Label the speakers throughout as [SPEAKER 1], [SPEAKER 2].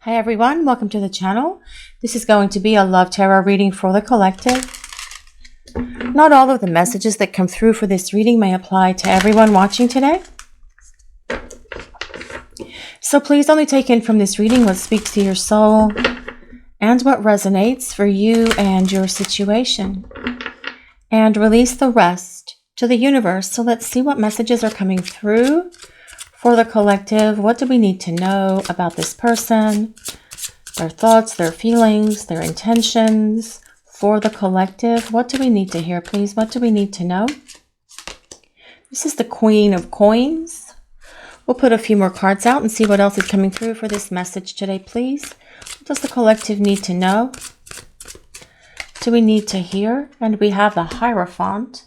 [SPEAKER 1] Hi everyone, welcome to the channel. This is going to be a love tarot reading for the collective. Not all of the messages that come through for this reading may apply to everyone watching today. So please only take in from this reading what speaks to your soul and what resonates for you and your situation. And release the rest to the universe. So let's see what messages are coming through for the collective. What do we need to know about this person, their thoughts, their feelings, their intentions for the collective? What do we need to hear, please? What do we need to know? This is the Queen of Coins. We'll put a few more cards out and see what else is coming through for this message today, please. What does the collective need to know? Do we need to hear? And we have the Hierophant.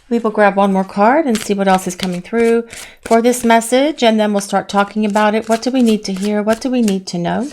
[SPEAKER 1] We will grab one more card and see what else is coming through for this message, and then we'll start talking about it. What do we need to hear? What do we need to know?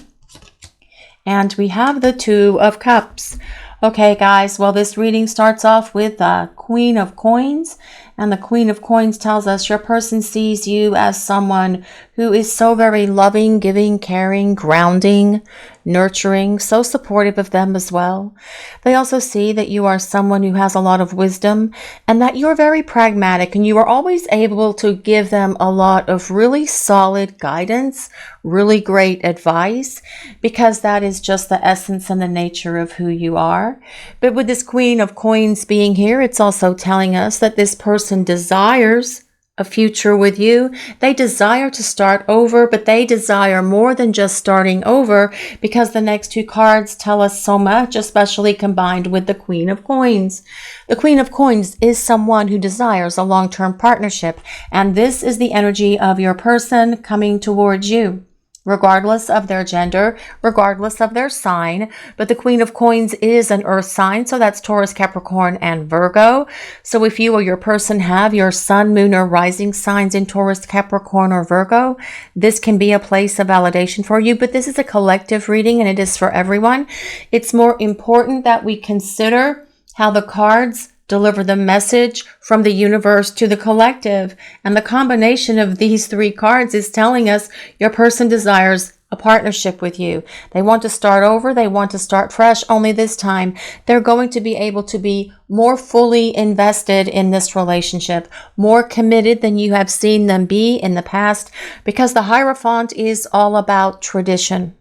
[SPEAKER 1] And we have the Two of Cups. Okay, guys, well, this reading starts off with the Queen of Coins, and the Queen of Coins tells us your person sees you as someone who is so very loving, giving, caring, grounding, nurturing, so supportive of them as well. They also see that you are someone who has a lot of wisdom and that you're very pragmatic, and you are always able to give them a lot of really solid guidance, really great advice, because that is just the essence and the nature of who you are. But with this Queen of Coins being here, it's also telling us that this person desires a future with you. They desire to start over, but they desire more than just starting over, because the next two cards tell us so much, especially combined with the Queen of Coins. The Queen of Coins is someone who desires a long-term partnership, and this is the energy of your person coming towards you, regardless of their gender, regardless of their sign. But the Queen of Coins is an earth sign, so that's Taurus, Capricorn, and Virgo. So if you or your person have your sun, moon, or rising signs in Taurus, Capricorn, or Virgo, this can be a place of validation for you. But this is a collective reading, and it is for everyone. It's more important that we consider how the cards deliver the message from the universe to the collective. And the combination of these three cards is telling us your person desires a partnership with you. They want to start over. They want to start fresh. Only this time, they're going to be able to be more fully invested in this relationship, more committed than you have seen them be in the past, because the Hierophant is all about tradition.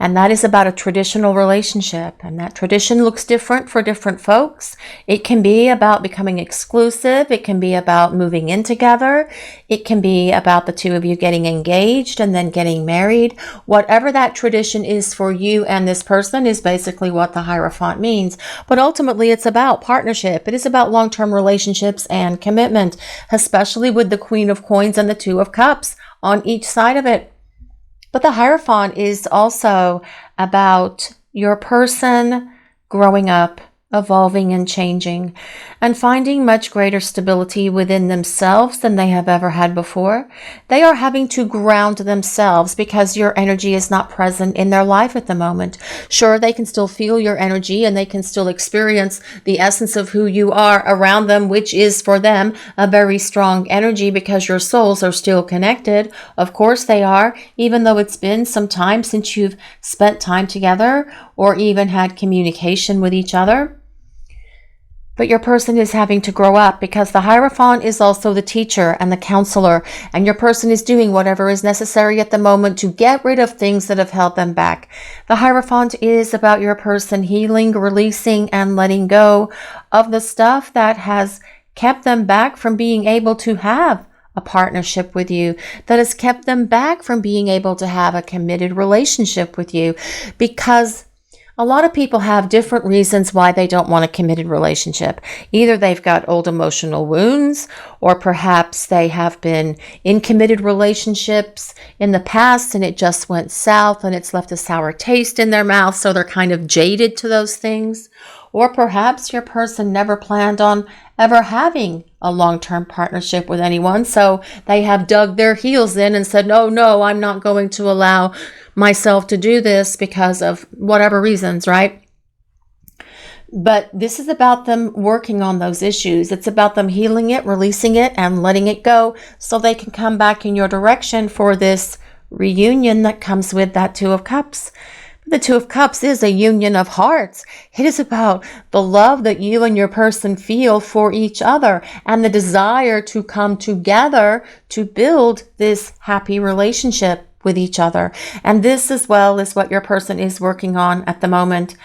[SPEAKER 1] And that is about a traditional relationship. And that tradition looks different for different folks. It can be about becoming exclusive. It can be about moving in together. It can be about the two of you getting engaged and then getting married. Whatever that tradition is for you and this person is basically what the Hierophant means. But ultimately, it's about partnership. It is about long-term relationships and commitment, especially with the Queen of Coins and the Two of Cups on each side of it. But the Hierophant is also about your person growing up, evolving and changing, and finding much greater stability within themselves than they have ever had before. They are having to ground themselves because your energy is not present in their life at the moment. Sure, they can still feel your energy and they can still experience the essence of who you are around them, which is for them a very strong energy because your souls are still connected. Of course they are, even though it's been some time since you've spent time together or even had communication with each other. But your person is having to grow up because the Hierophant is also the teacher and the counselor, and your person is doing whatever is necessary at the moment to get rid of things that have held them back. The Hierophant is about your person healing, releasing, and letting go of the stuff that has kept them back from being able to have a partnership with you, that has kept them back from being able to have a committed relationship with you, because a lot of people have different reasons why they don't want a committed relationship. Either they've got old emotional wounds, or perhaps they have been in committed relationships in the past and it just went south and it's left a sour taste in their mouth, so they're kind of jaded to those things. Or perhaps your person never planned on ever having a long-term partnership with anyone, so they have dug their heels in and said, no, I'm not going to allow myself to do this because of whatever reasons, right? But this is about them working on those issues. It's about them healing it, releasing it, and letting it go so they can come back in your direction for this reunion that comes with that Two of Cups. The Two of Cups is a union of hearts. It is about the love that you and your person feel for each other and the desire to come together to build this happy relationship with each other. And this as well is what your person is working on at the moment.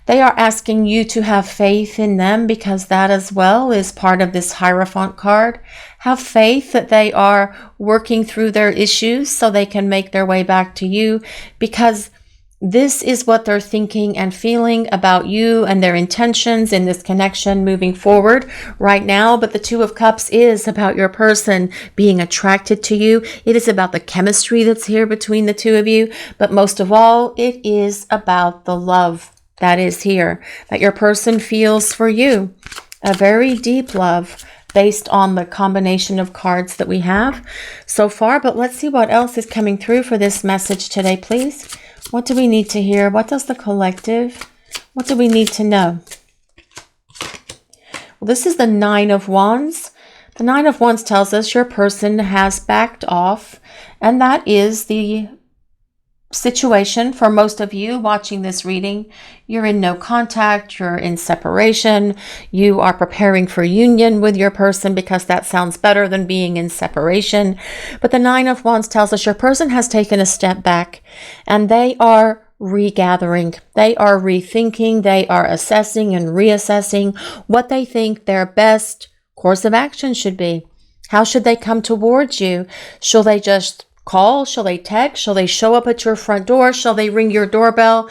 [SPEAKER 1] They are asking you to have faith in them because that as well is part of this Hierophant card. Have faith that they are working through their issues so they can make their way back to you, because this is what they're thinking and feeling about you and their intentions in this connection moving forward right now. But the Two of Cups is about your person being attracted to you. It is about the chemistry that's here between the two of you. But most of all, it is about the love that is here, that your person feels for you. A very deep love based on the combination of cards that we have so far. But let's see what else is coming through for this message today, please. What do we need to hear? What does the collective, what do we need to know? Well, this is the Nine of Wands. The Nine of Wands tells us your person has backed off, and that is the situation for most of you watching this reading. You're in no contact, you're in separation, you are preparing for union with your person because that sounds better than being in separation. But the Nine of Wands tells us your person has taken a step back and they are regathering, they are rethinking, they are assessing and reassessing what they think their best course of action should be. How should they come towards you? Shall they just call? Shall they text? Shall they show up at your front door? Shall they ring your doorbell?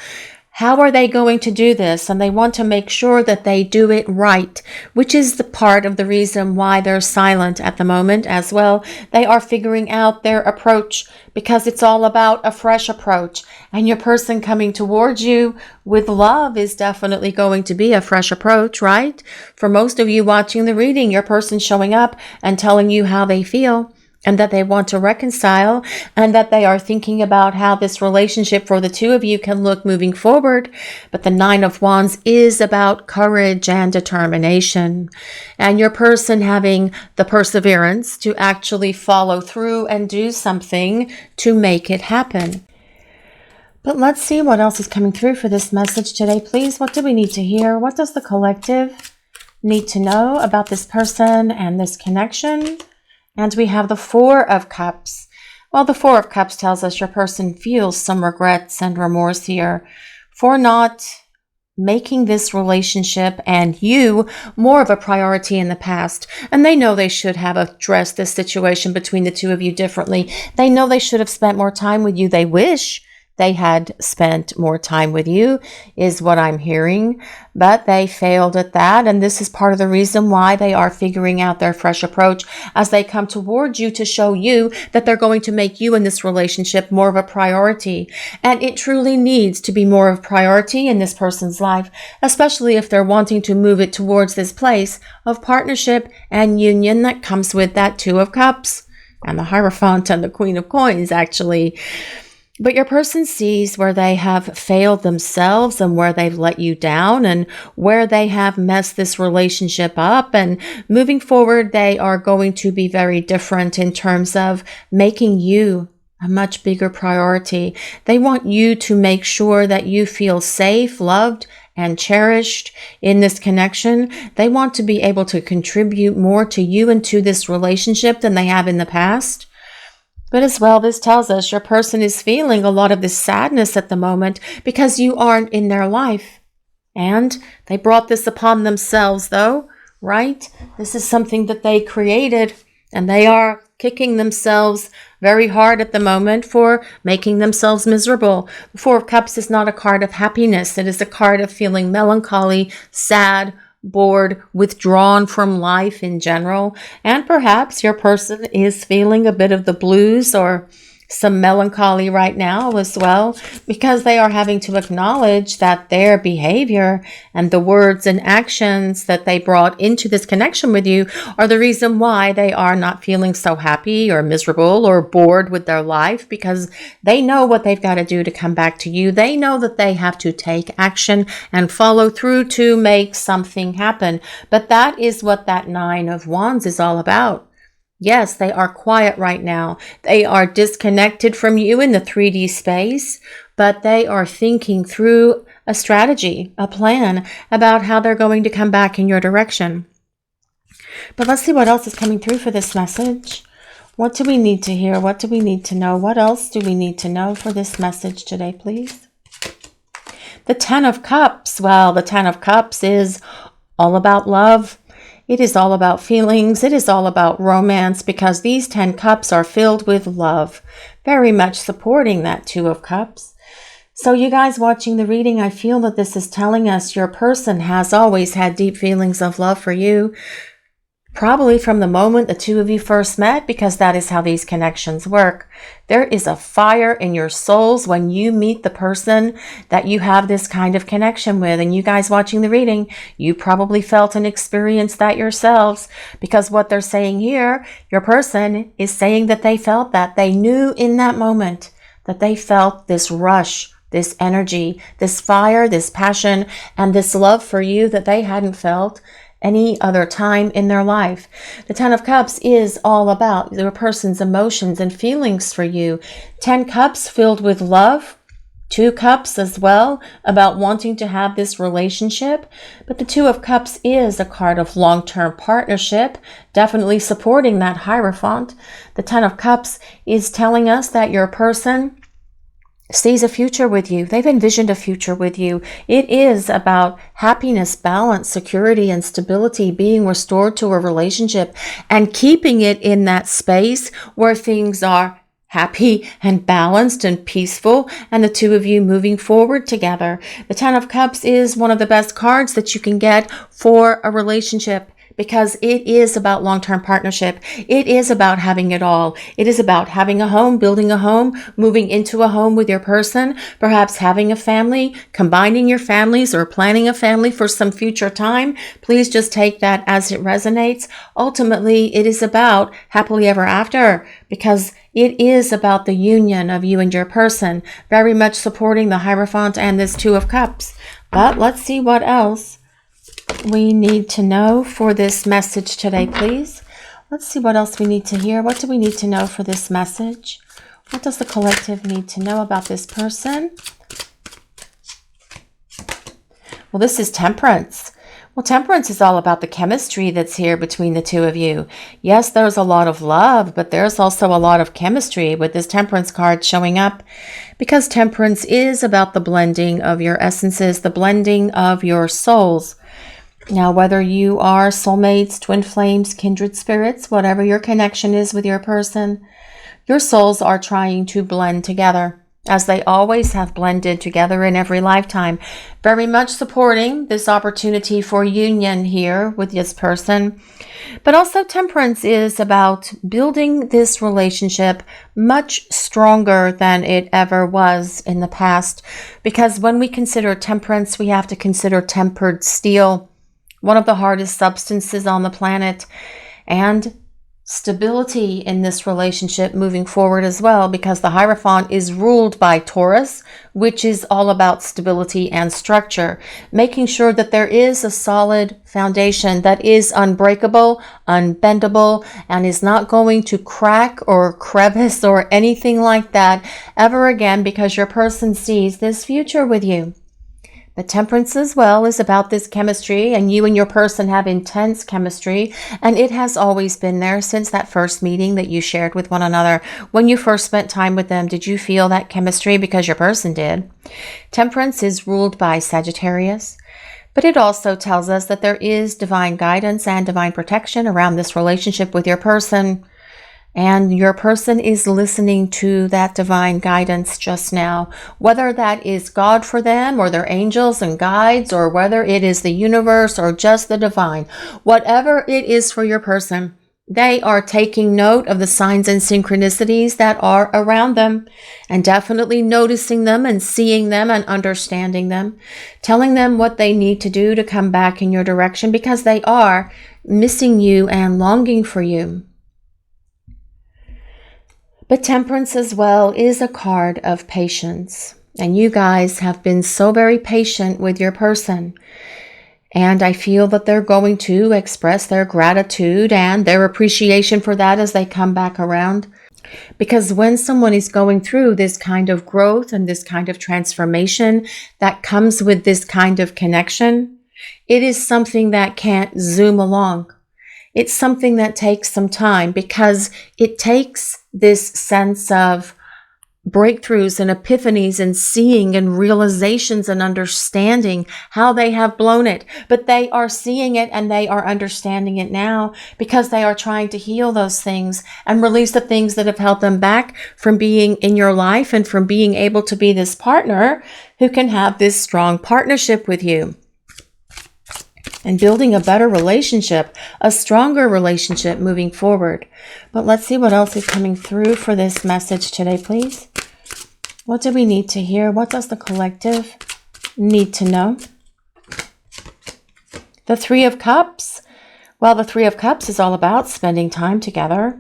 [SPEAKER 1] How are they going to do this? And they want to make sure that they do it right, which is the part of the reason why they're silent at the moment as well. They are figuring out their approach because it's all about a fresh approach. And your person coming towards you with love is definitely going to be a fresh approach, right? For most of you watching the reading, your person showing up and telling you how they feel, and that they want to reconcile, and that they are thinking about how this relationship for the two of you can look moving forward. But the Nine of Wands is about courage and determination, and your person having the perseverance to actually follow through and do something to make it happen. But let's see what else is coming through for this message today, please. What do we need to hear? What does the collective need to know about this person and this connection? And we have the Four of Cups. Well, the Four of Cups tells us your person feels some regrets and remorse here for not making this relationship and you more of a priority in the past. And they know they should have addressed this situation between the two of you differently. They know they should have spent more time with you. They wish they had spent more time with you, is what I'm hearing, but they failed at that. And this is part of the reason why they are figuring out their fresh approach as they come towards you to show you that they're going to make you in this relationship more of a priority. And it truly needs to be more of a priority in this person's life, especially if they're wanting to move it towards this place of partnership and union that comes with that Two of Cups and the Hierophant and the Queen of Coins, actually. But your person sees where they have failed themselves and where they've let you down and where they have messed this relationship up. And moving forward, they are going to be very different in terms of making you a much bigger priority. They want you to make sure that you feel safe, loved, and cherished in this connection. They want to be able to contribute more to you and to this relationship than they have in the past. But as well, this tells us your person is feeling a lot of this sadness at the moment because you aren't in their life. And they brought this upon themselves though, right? This is something that they created and they are kicking themselves very hard at the moment for making themselves miserable. The Four of Cups is not a card of happiness. It is a card of feeling melancholy, sad, bored, withdrawn from life in general, and perhaps your person is feeling a bit of the blues or some melancholy right now as well, because they are having to acknowledge that their behavior and the words and actions that they brought into this connection with you are the reason why they are not feeling so happy or miserable or bored with their life, because they know what they've got to do to come back to you. They know that they have to take action and follow through to make something happen. But that is what that Nine of Wands is all about. Yes, they are quiet right now. They are disconnected from you in the 3D space, but they are thinking through a strategy, a plan about how they're going to come back in your direction. But let's see what else is coming through for this message. What do we need to hear? What do we need to know? What else do we need to know for this message today, please? The Ten of Cups. Well, the Ten of Cups is all about love. It is all about feelings. It is all about romance, because these 10 cups are filled with love, very much supporting that Two of Cups. So you guys watching the reading, I feel that this is telling us your person has always had deep feelings of love for you, probably from the moment the two of you first met, because that is how these connections work. There is a fire in your souls when you meet the person that you have this kind of connection with. And you guys watching the reading, you probably felt and experienced that yourselves, because what they're saying here, your person is saying that they felt that. They knew in that moment that they felt this rush, this energy, this fire, this passion, and this love for you that they hadn't felt any other time in their life. The Ten of Cups is all about your person's emotions and feelings for you. 10 cups filled with love. 2 cups as well, about wanting to have this relationship. But the Two of Cups is a card of long-term partnership, definitely supporting that Hierophant. The Ten of Cups is telling us that your person sees a future with you. They've envisioned a future with you. It is about happiness, balance, security, and stability being restored to a relationship and keeping it in that space where things are happy and balanced and peaceful, and the two of you moving forward together. The Ten of Cups is one of the best cards that you can get for a relationship, because it is about long-term partnership. It is about having it all. It is about having a home, building a home, moving into a home with your person, perhaps having a family, combining your families, or planning a family for some future time. Please just take that as it resonates. Ultimately, it is about happily ever after, because it is about the union of you and your person, very much supporting the Hierophant and this Two of Cups. But let's see what else we need to know for this message today, please. Let's see what else we need to hear. What do we need to know for this message? What does the collective need to know about this person? Well, this is Temperance. Well, Temperance is all about the chemistry that's here between the two of you. Yes, there's a lot of love, but there's also a lot of chemistry with this Temperance card showing up, because Temperance is about the blending of your essences, the blending of your souls. Now, whether you are soulmates, twin flames, kindred spirits, whatever your connection is with your person, your souls are trying to blend together, as they always have blended together in every lifetime. Very much supporting this opportunity for union here with this person. But also Temperance is about building this relationship much stronger than it ever was in the past. Because when we consider Temperance, we have to consider tempered steel, one of the hardest substances on the planet, and stability in this relationship moving forward as well, because the Hierophant is ruled by Taurus, which is all about stability and structure, making sure that there is a solid foundation that is unbreakable, unbendable, and is not going to crack or crevice or anything like that ever again, because your person sees this future with you. But Temperance as well is about this chemistry, and you and your person have intense chemistry, and it has always been there since that first meeting that you shared with one another. When you first spent time with them, did you feel that chemistry? Because your person did. Temperance is ruled by Sagittarius, but it also tells us that there is divine guidance and divine protection around this relationship with your person. And your person is listening to that divine guidance just now, whether that is God for them or their angels and guides, or whether it is the universe or just the divine. Whatever it is for your person, they are taking note of the signs and synchronicities that are around them, and definitely noticing them and seeing them and understanding them, telling them what they need to do to come back in your direction, because they are missing you and longing for you. But Temperance as well is a card of patience. And you guys have been so very patient with your person. And I feel that they're going to express their gratitude and their appreciation for that as they come back around. Because when someone is going through this kind of growth and this kind of transformation that comes with this kind of connection, it is something that can't zoom along. It's something that takes some time, because it takes this sense of breakthroughs and epiphanies and seeing and realizations and understanding how they have blown it. But they are seeing it and they are understanding it now, because they are trying to heal those things and release the things that have held them back from being in your life and from being able to be this partner who can have this strong partnership with you and building a better relationship, a stronger relationship moving forward. But let's see what else is coming through for this message today, please. What do we need to hear? What does the collective need to know? The Three of Cups. Well, the Three of Cups is all about spending time together.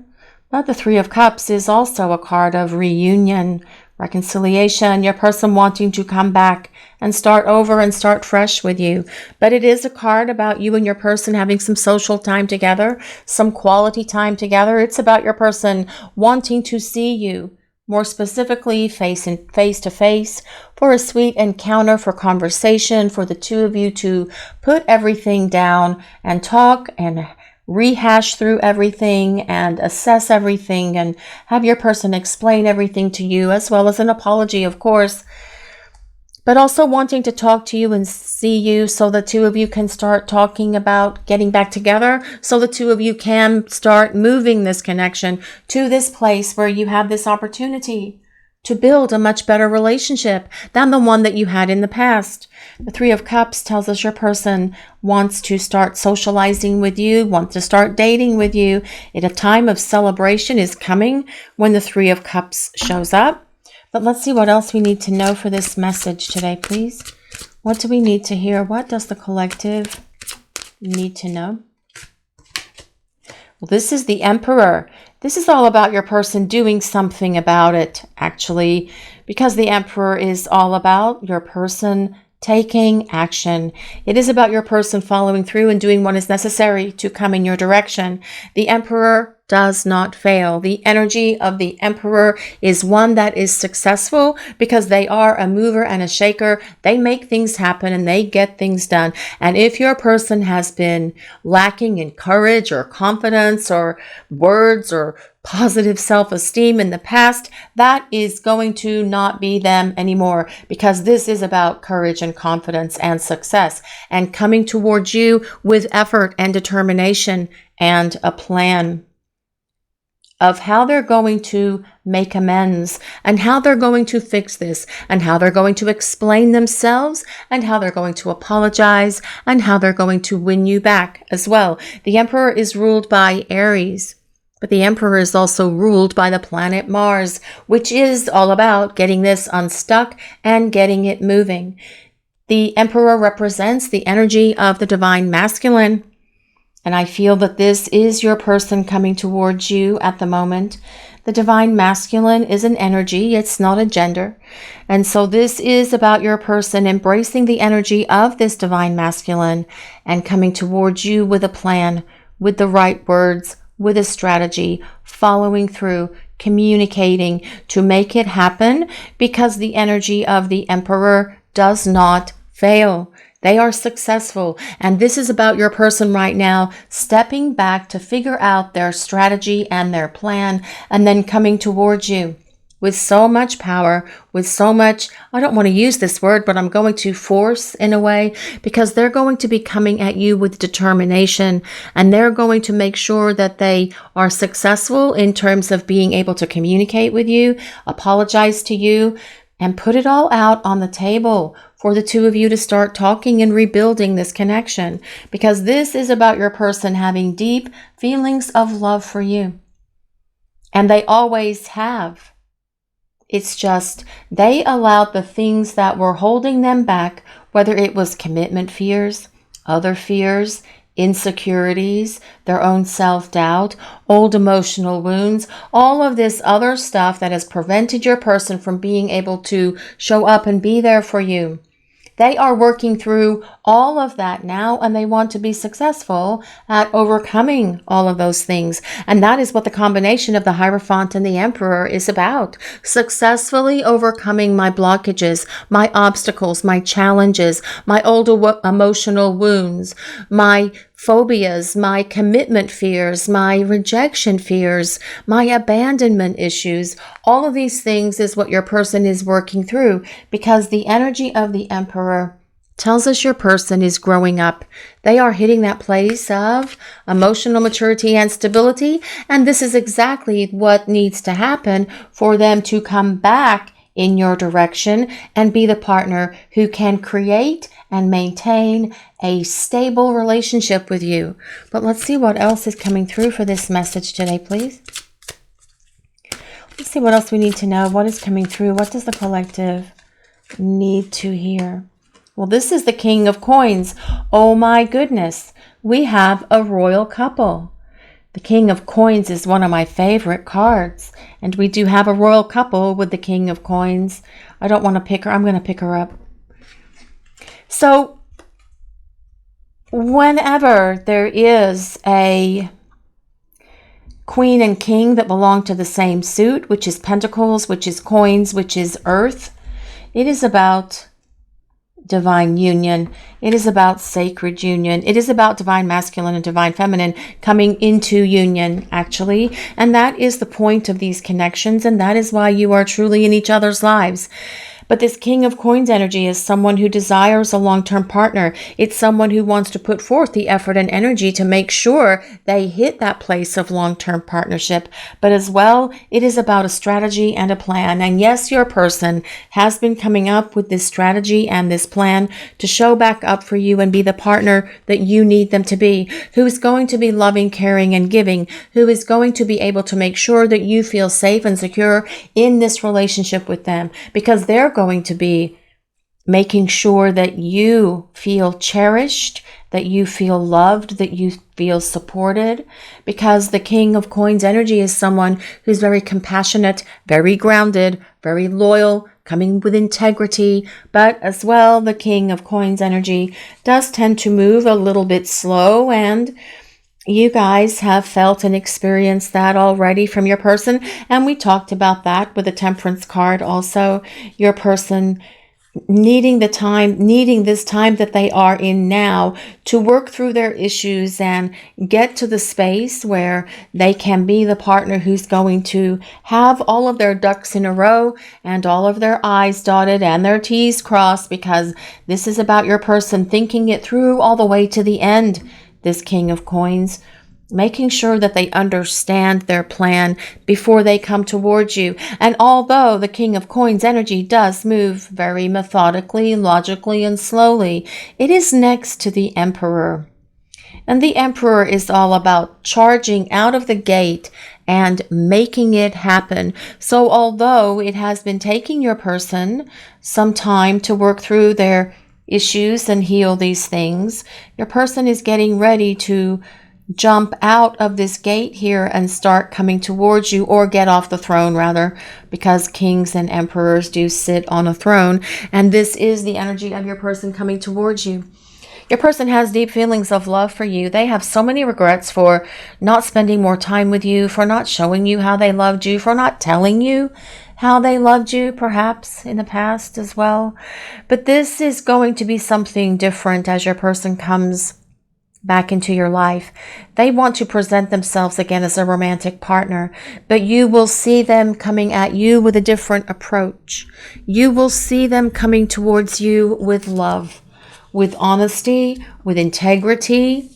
[SPEAKER 1] But the Three of Cups is also a card of reunion, reconciliation, your person wanting to come back and start over and start fresh with you. But it is a card about you and your person having some social time together, some quality time together. It's about your person wanting to see you, more specifically face to face, for a sweet encounter, for conversation, for the two of you to put everything down and talk and rehash through everything and assess everything and have your person explain everything to you, as well as an apology, of course, but also wanting to talk to you and see you so the two of you can start talking about getting back together, so the two of you can start moving this connection to this place where you have this opportunity to build a much better relationship than the one that you had in the past. The Three of Cups tells us your person wants to start socializing with you, wants to start dating with you. A time of celebration is coming when the Three of Cups shows up. But let's see what else we need to know for this message today, please. What do we need to hear? What does the collective need to know? Well, this is the Emperor. This is all about your person doing something about it, actually, because the Emperor is all about your person taking action. It is about your person following through and doing what is necessary to come in your direction. The Emperor does not fail. The energy of the Emperor is one that is successful because they are a mover and a shaker. They make things happen and they get things done. And if your person has been lacking in courage or confidence or words or positive self-esteem in the past, that is going to not be them anymore, because this is about courage and confidence and success and coming towards you with effort and determination and a plan of how they're going to make amends and how they're going to fix this and how they're going to explain themselves and how they're going to apologize and how they're going to win you back as well. The Emperor is ruled by Aries, but the Emperor is also ruled by the planet Mars, which is all about getting this unstuck and getting it moving. The Emperor represents the energy of the divine masculine. And I feel that this is your person coming towards you at the moment. The divine masculine is an energy. It's not a gender. And so this is about your person embracing the energy of this divine masculine and coming towards you with a plan, with the right words, with a strategy, following through, communicating to make it happen, because the energy of the Emperor does not fail. They are successful. And this is about your person right now stepping back to figure out their strategy and their plan, and then coming towards you with so much power, with so much, I don't want to use this word, but I'm going to force in a way, because they're going to be coming at you with determination, and they're going to make sure that they are successful in terms of being able to communicate with you, apologize to you, and put it all out on the table for the two of you to start talking and rebuilding this connection, because this is about your person having deep feelings of love for you. And they always have. It's just they allowed the things that were holding them back, whether it was commitment fears, other fears, insecurities, their own self-doubt, old emotional wounds, all of this other stuff that has prevented your person from being able to show up and be there for you. They are working through all of that now, and they want to be successful at overcoming all of those things. And that is what the combination of the Hierophant and the Emperor is about. Successfully overcoming my blockages, my obstacles, my challenges, my old emotional wounds, my phobias, my commitment fears, my rejection fears, my abandonment issues. All of these things is what your person is working through, because the energy of the Emperor tells us your person is growing up. They are hitting that place of emotional maturity and stability, and this is exactly what needs to happen for them to come back in your direction and be the partner who can create and maintain a stable relationship with you. But let's see what else is coming through for this message today, please. Let's see what else we need to know. What is coming through? What does the collective need to hear? Well, this is the King of Coins. Oh my goodness. We have a royal couple. The King of Coins is one of my favorite cards. And we do have a royal couple with the King of Coins. I don't want to pick her. I'm going to pick her up. So, whenever there is a Queen and King that belong to the same suit, which is Pentacles, which is Coins, which is Earth, it is about divine union. It is about sacred union. It is about divine masculine and divine feminine coming into union, actually. And that is the point of these connections. And that is why you are truly in each other's lives. But this King of Coins energy is someone who desires a long-term partner. It's someone who wants to put forth the effort and energy to make sure they hit that place of long-term partnership. But as well, it is about a strategy and a plan. And yes, your person has been coming up with this strategy and this plan to show back up for you and be the partner that you need them to be, who is going to be loving, caring, and giving, who is going to be able to make sure that you feel safe and secure in this relationship with them, because they're going to be making sure that you feel cherished, that you feel loved, that you feel supported, because the King of Coins energy is someone who's very compassionate, very grounded, very loyal, coming with integrity. But as well, the King of Coins energy does tend to move a little bit slow, and you guys have felt and experienced that already from your person. And we talked about that with the Temperance card also. Your person needing this time that they are in now to work through their issues and get to the space where they can be the partner who's going to have all of their ducks in a row and all of their I's dotted and their T's crossed, because this is about your person thinking it through all the way to the end. This King of Coins, making sure that they understand their plan before they come towards you. And although the King of Coins energy does move very methodically, logically, and slowly, it is next to the Emperor. And the Emperor is all about charging out of the gate and making it happen. So although it has been taking your person some time to work through their issues and heal these things, your person is getting ready to jump out of this gate here and start coming towards you, or get off the throne rather, because kings and emperors do sit on a throne. And this is the energy of your person coming towards you. Your person has deep feelings of love for you. They have so many regrets for not spending more time with you, for not showing you how they loved you, for not telling you how they loved you, perhaps in the past as well. But this is going to be something different as your person comes back into your life. They want to present themselves again as a romantic partner, but you will see them coming at you with a different approach. You will see them coming towards you with love, with honesty, with integrity,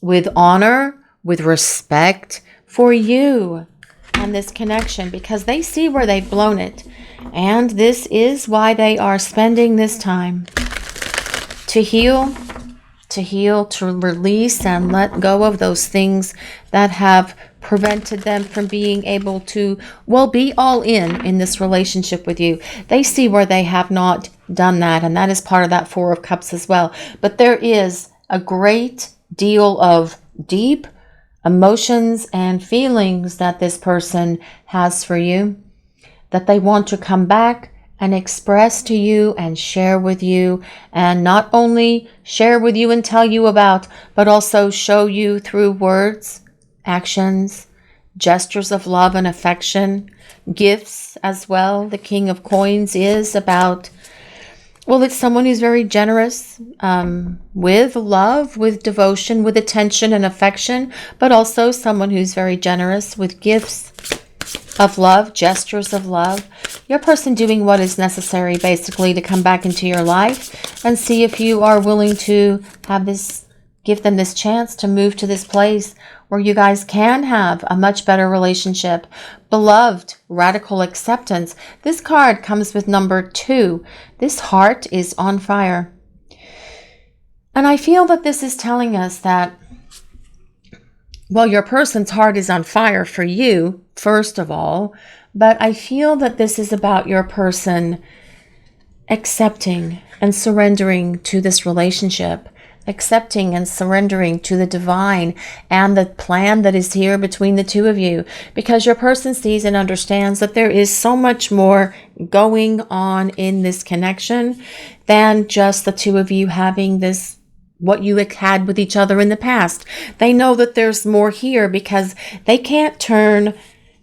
[SPEAKER 1] with honor, with respect for you and this connection, because they see where they've blown it. And this is why they are spending this time to heal, to release and let go of those things that have prevented them from being able to, well, be all in this relationship with you. They see where they have not done that, and that is part of that Four of Cups as well. But there is a great deal of deep emotions and feelings that this person has for you, that they want to come back and express to you and share with you, and not only share with you and tell you about, but also show you through words, actions, gestures of love and affection, gifts as well. The King of Coins is about, well, it's someone who's very generous with love, with devotion, with attention and affection, but also someone who's very generous with gifts of love, gestures of love. Your person doing what is necessary basically to come back into your life and see if you are willing to have this, give them this chance to move to this place where you guys can have a much better relationship. Beloved, radical acceptance. This card comes with number 2. This heart is on fire. And I feel that this is telling us that, well, your person's heart is on fire for you, first of all, but I feel that this is about your person accepting and surrendering to this relationship, accepting and surrendering to the divine and the plan that is here between the two of you, because your person sees and understands that there is so much more going on in this connection than just the two of you having this, what you had with each other in the past. They know that there's more here because they can't turn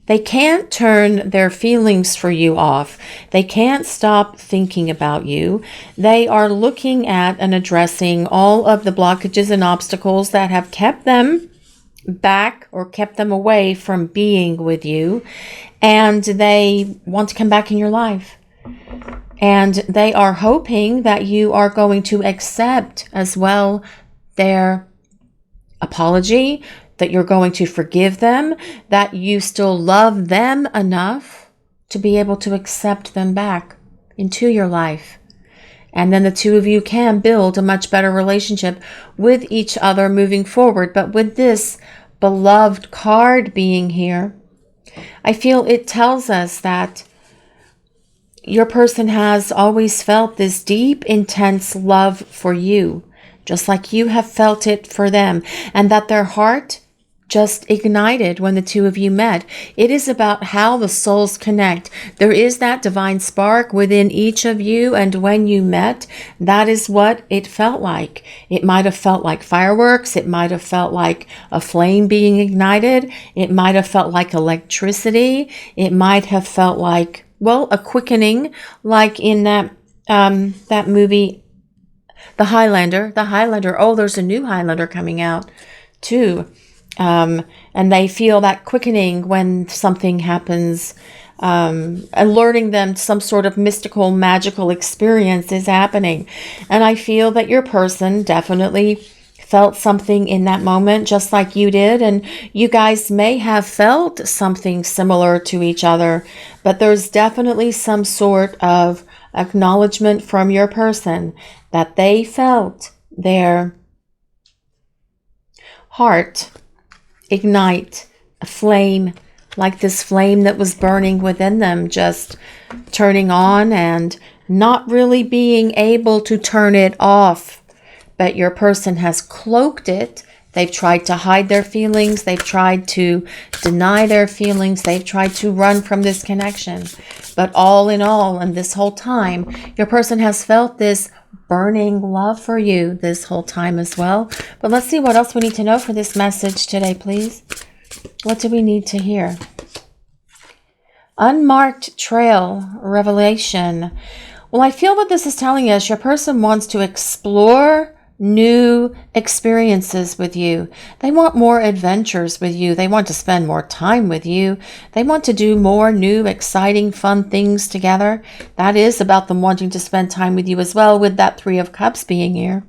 [SPEAKER 1] their feelings for you off. They can't stop thinking about you. They are looking at and addressing all of the blockages and obstacles that have kept them back or kept them away from being with you. And they want to come back in your life. And they are hoping that you are going to accept as well their apology, that you're going to forgive them, that you still love them enough to be able to accept them back into your life. And then the two of you can build a much better relationship with each other moving forward. But with this beloved card being here, I feel it tells us that your person has always felt this deep, intense love for you, just like you have felt it for them, and that their heart just ignited when the two of you met. It is about how the souls connect. There is that divine spark within each of you, and when you met, that is what it felt like. It might have felt like fireworks. It might have felt like a flame being ignited. It might have felt like electricity. It might have felt like, well, a quickening, like in that movie, The Highlander. Oh, there's a new Highlander coming out too. And they feel that quickening when something happens, alerting them to some sort of mystical, magical experience is happening. And I feel that your person definitely felt something in that moment, just like you did. And you guys may have felt something similar to each other, but there's definitely some sort of acknowledgement from your person that they felt their heart ignite, a flame, like this flame that was burning within them, just turning on and not really being able to turn it off. But your person has cloaked it. They've tried to hide their feelings. They've tried to deny their feelings. They've tried to run from this connection. But all in all, and this whole time, your person has felt this burning love for you this whole time as well. But let's see what else we need to know for this message today, please. What do we need to hear? Unmarked trail, revelation. Well, I feel what this is telling us. Your person wants to explore new experiences with you. They want more adventures with you. They want to spend more time with you. They want to do more new, exciting, fun things together. That is about them wanting to spend time with you as well, with that 3 of Cups being here.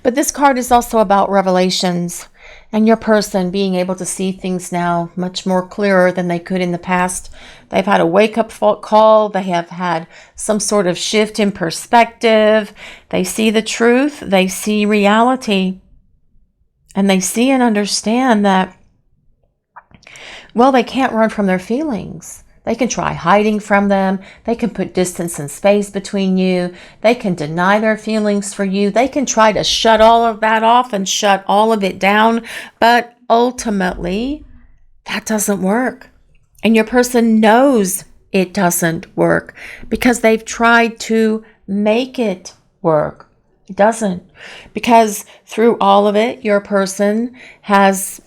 [SPEAKER 1] But this card is also about revelations and your person being able to see things now much more clearer than they could in the past. They've had a wake-up call. They have had some sort of shift in perspective. They see the truth. They see reality. And they see and understand that, well, they can't run from their feelings. They can try hiding from them. They can put distance and space between you. They can deny their feelings for you. They can try to shut all of that off and shut all of it down. But ultimately, that doesn't work. And your person knows it doesn't work because they've tried to make it work. It doesn't. Because through all of it, your person has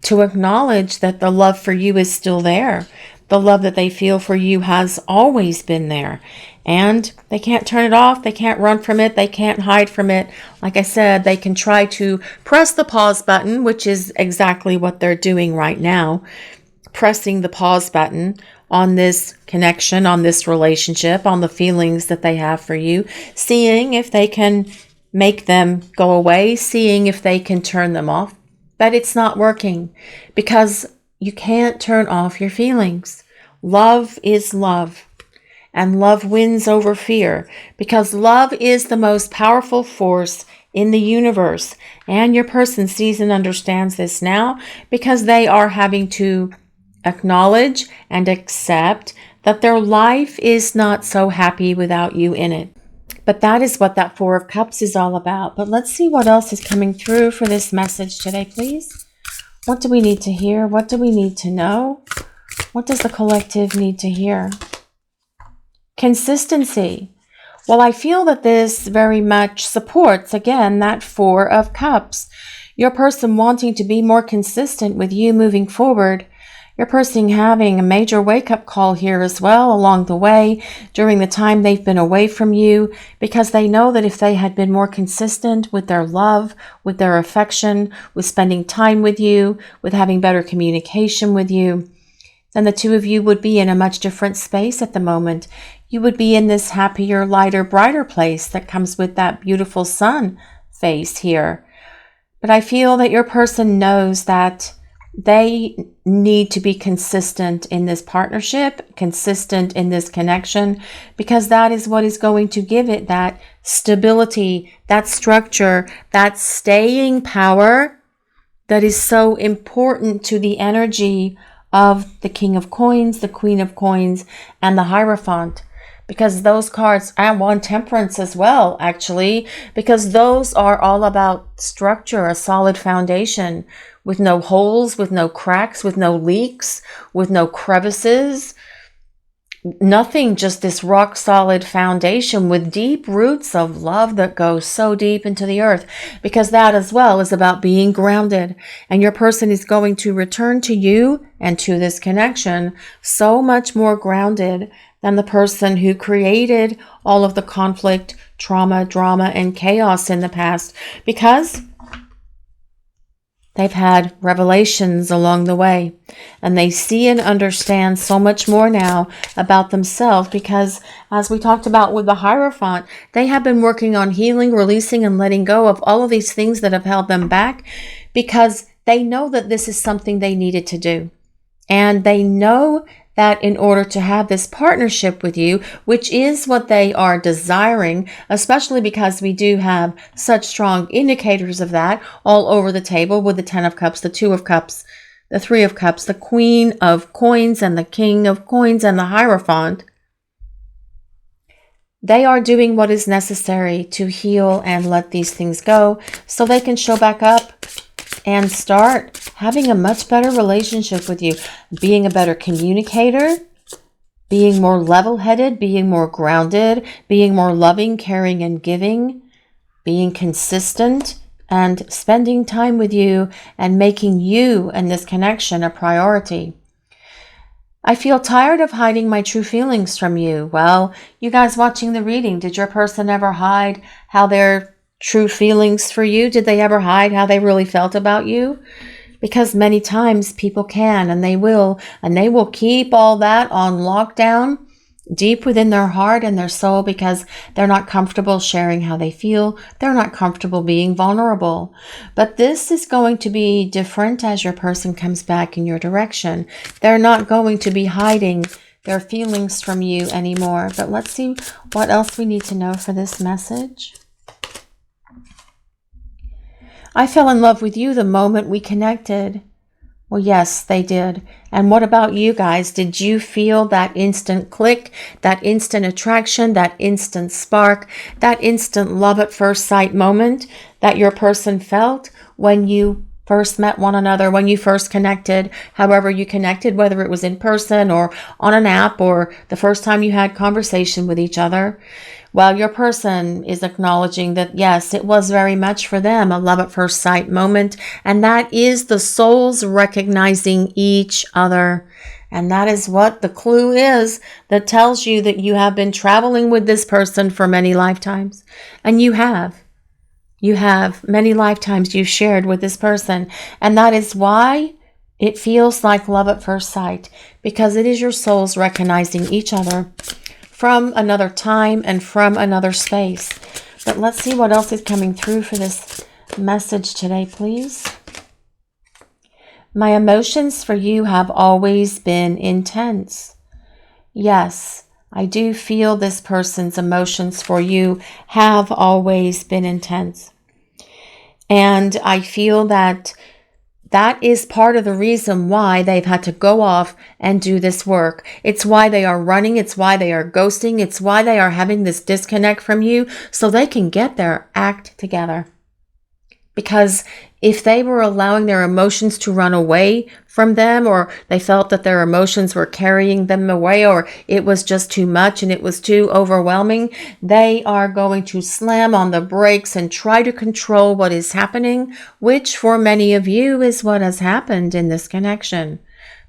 [SPEAKER 1] to acknowledge that the love for you is still there. The love that they feel for you has always been there. And they can't turn it off. They can't run from it. They can't hide from it. Like I said, they can try to press the pause button, which is exactly what they're doing right now. Pressing the pause button on this connection, on this relationship, on the feelings that they have for you. Seeing if they can make them go away. Seeing if they can turn them off. But it's not working because you can't turn off your feelings. Love is love. And love wins over fear because love is the most powerful force in the universe. And your person sees and understands this now because they are having to acknowledge and accept that their life is not so happy without you in it. But that is what that Four of Cups is all about. But let's see what else is coming through for this message today, please. What do we need to hear? What do we need to know? What does the collective need to hear? Consistency. Well, I feel that this very much supports, again, that Four of Cups. Your person wanting to be more consistent with you moving forward. Your person having a major wake-up call here as well along the way during the time they've been away from you, because they know that if they had been more consistent with their love, with their affection, with spending time with you, with having better communication with you, then the two of you would be in a much different space at the moment. You would be in this happier, lighter, brighter place that comes with that beautiful sun face here. But I feel that your person knows that they need to be consistent in this partnership, consistent in this connection, because that is what is going to give it that stability, that structure, that staying power that is so important to the energy of the King of Coins, the Queen of Coins, and the Hierophant. Because those cards, and one Temperance as well, actually, because those are all about structure, a solid foundation with no holes, with no cracks, with no leaks, with no crevices, nothing, just this rock solid foundation with deep roots of love that go so deep into the earth, because that as well is about being grounded. And your person is going to return to you and to this connection so much more grounded than the person who created all of the conflict, trauma, drama, and chaos in the past, because they've had revelations along the way, and they see and understand so much more now about themselves, because as we talked about with the Hierophant, they have been working on healing, releasing, and letting go of all of these things that have held them back, because they know that this is something they needed to do. And they know that in order to have this partnership with you, which is what they are desiring, especially because we do have such strong indicators of that all over the table with the Ten of Cups, the Two of Cups, the Three of Cups, the Queen of Coins, and the King of Coins, and the Hierophant. They are doing what is necessary to heal and let these things go so they can show back up and start having a much better relationship with you, being a better communicator, being more level-headed, being more grounded, being more loving, caring, and giving, being consistent, and spending time with you and making you and this connection a priority. I feel tired of hiding my true feelings from you. Well, you guys watching the reading, did your person ever hide how their true feelings for you? Did they ever hide how they really felt about you? Because many times people can, and they will keep all that on lockdown deep within their heart and their soul, because they're not comfortable sharing how they feel. They're not comfortable being vulnerable. But this is going to be different as your person comes back in your direction. They're not going to be hiding their feelings from you anymore. But let's see what else we need to know for this message. I fell in love with you the moment we connected. Well, yes, they did. And what about you guys? Did you feel that instant click, that instant attraction, that instant spark, that instant love at first sight moment that your person felt when you first met one another, when you first connected, however you connected, whether it was in person or on an app or the first time you had conversation with each other. Well, your person is acknowledging that, yes, it was very much for them a love at first sight moment. And that is the souls recognizing each other. And that is what the clue is that tells you that you have been traveling with this person for many lifetimes. And you have. You have many lifetimes you've shared with this person. And that is why it feels like love at first sight. Because it is your souls recognizing each other from another time and from another space. But let's see what else is coming through for this message today, please. My emotions for you have always been intense. Yes, I do feel this person's emotions for you have always been intense. And I feel that that is part of the reason why they've had to go off and do this work. It's why they are running. It's why they are ghosting. It's why they are having this disconnect from you so they can get their act together. Because if they were allowing their emotions to run away from them, or they felt that their emotions were carrying them away, or it was just too much and it was too overwhelming, they are going to slam on the brakes and try to control what is happening, which for many of you is what has happened in this connection.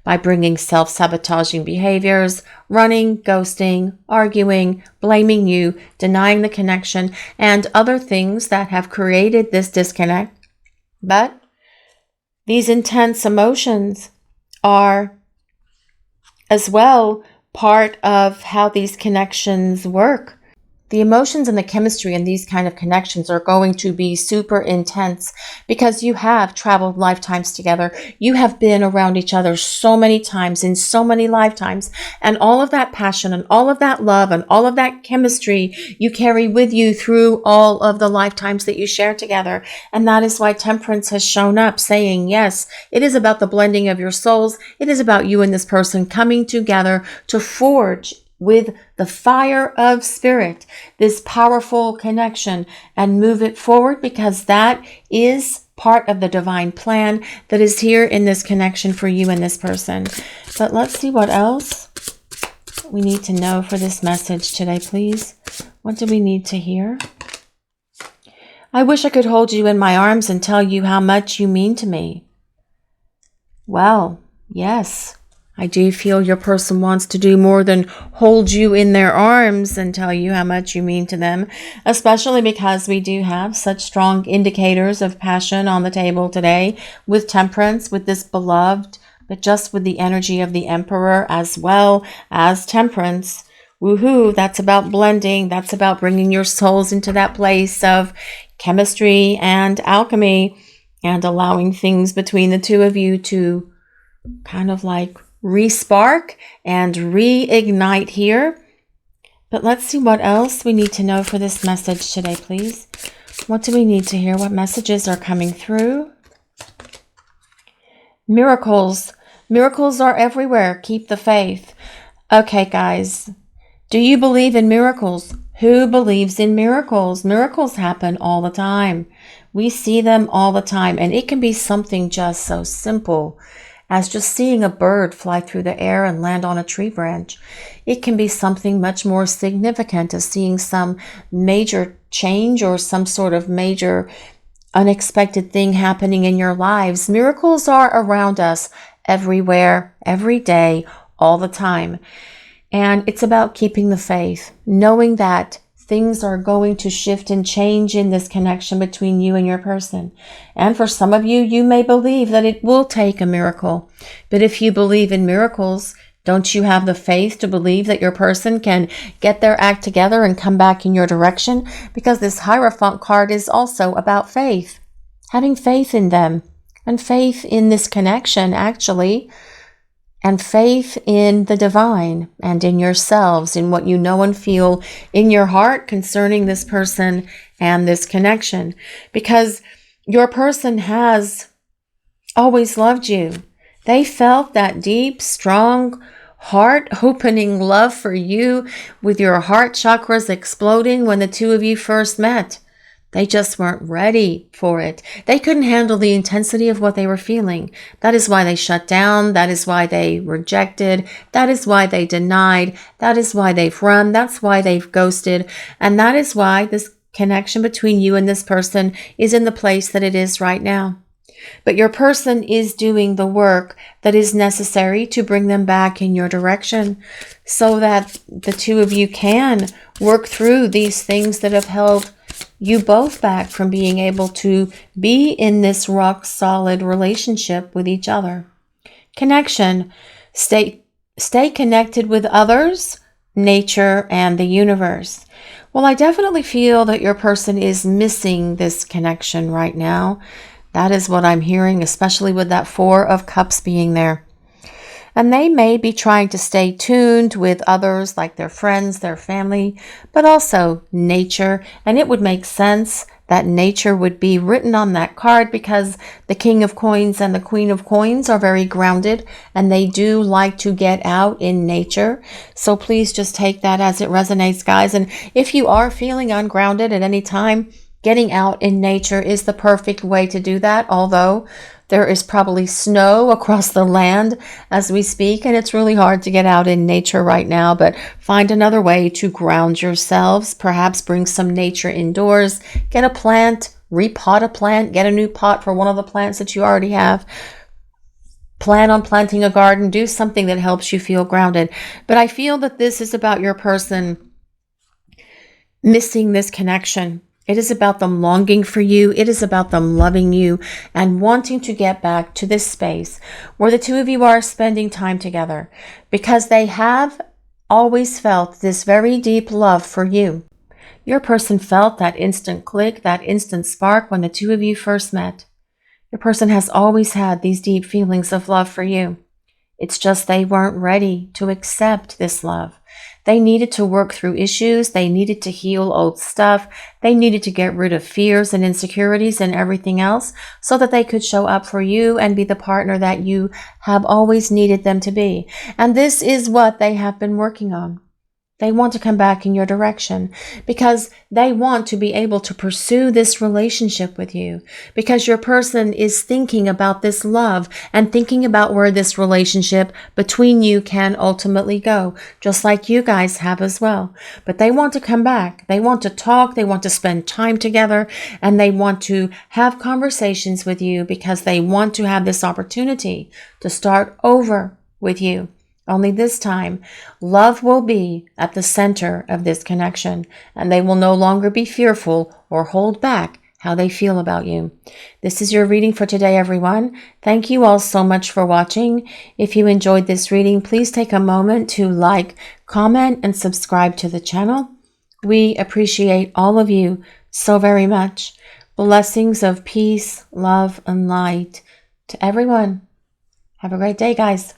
[SPEAKER 1] By bringing self-sabotaging behaviors, running, ghosting, arguing, blaming you, denying the connection, and other things that have created this disconnect. But these intense emotions are as well part of how these connections work. The emotions and the chemistry in these kind of connections are going to be super intense because you have traveled lifetimes together. You have been around each other so many times in so many lifetimes. And all of that passion and all of that love and all of that chemistry you carry with you through all of the lifetimes that you share together. And that is why Temperance has shown up saying, yes, it is about the blending of your souls. It is about you and this person coming together to forge with the fire of spirit, this powerful connection, and move it forward, because that is part of the divine plan that is here in this connection for you and this person. But let's see what else we need to know for this message today, please. What do we need to hear? I wish I could hold you in my arms and tell you how much you mean to me. Well, yes. I do feel your person wants to do more than hold you in their arms and tell you how much you mean to them, especially because we do have such strong indicators of passion on the table today with Temperance, with this beloved, but just with the energy of the Emperor as well as Temperance. Woohoo, that's about blending. That's about bringing your souls into that place of chemistry and alchemy and allowing things between the two of you to kind of like re-spark and reignite here. But let's see what else we need to know for this message today, please. What do we need to hear? What messages are coming through? Miracles. Miracles are everywhere. Keep the faith. Okay, guys. Do you believe in miracles? Who believes in miracles? Miracles happen all the time. We see them all the time. And it can be something just so simple as just seeing a bird fly through the air and land on a tree branch. It can be something much more significant as seeing some major change or some sort of major unexpected thing happening in your lives. Miracles are around us everywhere, every day, all the time. And it's about keeping the faith, knowing that things are going to shift and change in this connection between you and your person. And for some of you, you may believe that it will take a miracle. But if you believe in miracles, don't you have the faith to believe that your person can get their act together and come back in your direction? Because this Hierophant card is also about faith. Having faith in them and faith in this connection, actually. And faith in the divine and in yourselves, in what you know and feel in your heart concerning this person and this connection. Because your person has always loved you. They felt that deep, strong, heart-opening love for you with your heart chakras exploding when the two of you first met. They just weren't ready for it. They couldn't handle the intensity of what they were feeling. That is why they shut down. That is why they rejected. That is why they denied. That is why they've run. That's why they've ghosted. And that is why this connection between you and this person is in the place that it is right now. But your person is doing the work that is necessary to bring them back in your direction so that the two of you can work through these things that have held you both back from being able to be in this rock solid relationship with each other. Connection. Stay connected with others, nature, and the universe. Well, I definitely feel that your person is missing this connection right now. That is what I'm hearing, especially with that Four of Cups being there. And they may be trying to stay tuned with others like their friends, their family, but also nature. And it would make sense that nature would be written on that card because the King of Coins and the Queen of Coins are very grounded and they do like to get out in nature. So please just take that as it resonates, guys. And if you are feeling ungrounded at any time, getting out in nature is the perfect way to do that, although there is probably snow across the land as we speak, and it's really hard to get out in nature right now, but find another way to ground yourselves. Perhaps bring some nature indoors, get a plant, repot a plant, get a new pot for one of the plants that you already have. Plan on planting a garden, do something that helps you feel grounded. But I feel that this is about your person missing this connection. It is about them longing for you. It is about them loving you and wanting to get back to this space where the two of you are spending time together because they have always felt this very deep love for you. Your person felt that instant click, that instant spark when the two of you first met. Your person has always had these deep feelings of love for you. It's just they weren't ready to accept this love. They needed to work through issues. They needed to heal old stuff. They needed to get rid of fears and insecurities and everything else so that they could show up for you and be the partner that you have always needed them to be. And this is what they have been working on. They want to come back in your direction because they want to be able to pursue this relationship with you because your person is thinking about this love and thinking about where this relationship between you can ultimately go, just like you guys have as well. But they want to come back. They want to talk. They want to spend time together and they want to have conversations with you because they want to have this opportunity to start over with you. Only this time, love will be at the center of this connection, and they will no longer be fearful or hold back how they feel about you. This is your reading for today, everyone. Thank you all so much for watching. If you enjoyed this reading, please take a moment to like, comment, and subscribe to the channel. We appreciate all of you so very much. Blessings of peace, love, and light to everyone. Have a great day, guys.